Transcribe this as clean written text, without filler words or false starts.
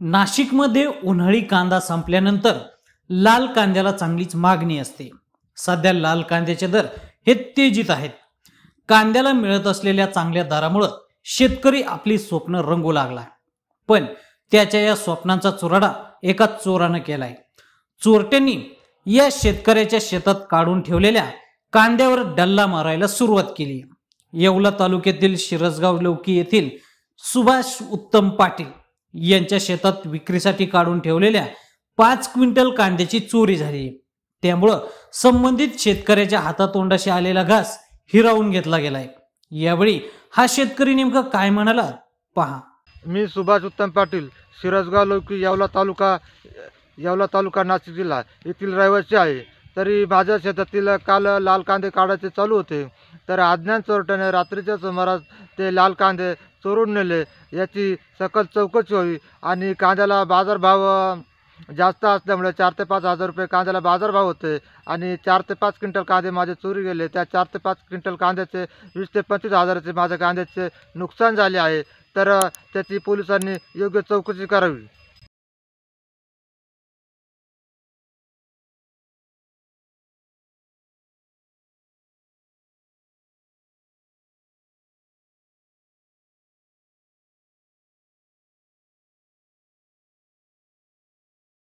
नाशिकमध्ये उन्हाळी कांदा संपल्यानंतर लाल कांद्याला चांगलीच मागणी असते। सध्या लाल कांद्याचे दर हे तेजीत आहेत। कांद्याला मिळत असलेल्या चांगल्या दरामुळे शेतकरी आपली स्वप्न रंगू लागला, पण त्याच्या या स्वप्नांचा चुराडा एका चोरानं केलाय। चोरट्यांनी या शेतकऱ्याच्या शेतात काढून ठेवलेल्या कांद्यावर डल्ला मारायला सुरुवात केली। येवला तालुक्यातील शिरसगाव लौकी येथील सुभाष उत्तम पाटील यांच्या शेतात विक्रीसाठी काढून ठेवलेल्या 5 क्विंटल कांद्याची चोरी झाली। त्यामुळे संबंधित शेतकऱ्याच्या हातातोंडाशी आलेला घास हिरावून घेतला गेलाय। यावेळी हा शेतकरी नेमका काय म्हणाला पहा। मी सुभाष उत्तम पाटील, शिरसगाव लौकी, येवला तालुका नाशिक जिल्हा येथील रहिवासी आहे। तरी माझ्या शेतातील काल लाल कांदे काढायचे चालू होते, तर अज्ञात चोरट्याने रात्रीच्या सुमारास ते लाल कांदे चोरून नेले। याची सकल चौकशी व्हावी आणि कांद्याला बाजारभाव जास्त असल्यामुळे 4 ते 5 हजार रुपये कांद्याला बाजारभाव होते आणि 4 ते 5 क्विंटल कांदे माझे चोरी गेले। त्या 4 ते 5 क्विंटल कांद्याचे 20 ते 25 हजाराचे माझ्या कांद्याचे नुकसान झाले आहे। तर त्याची पोलिसांनी योग्य चौकशी करावी।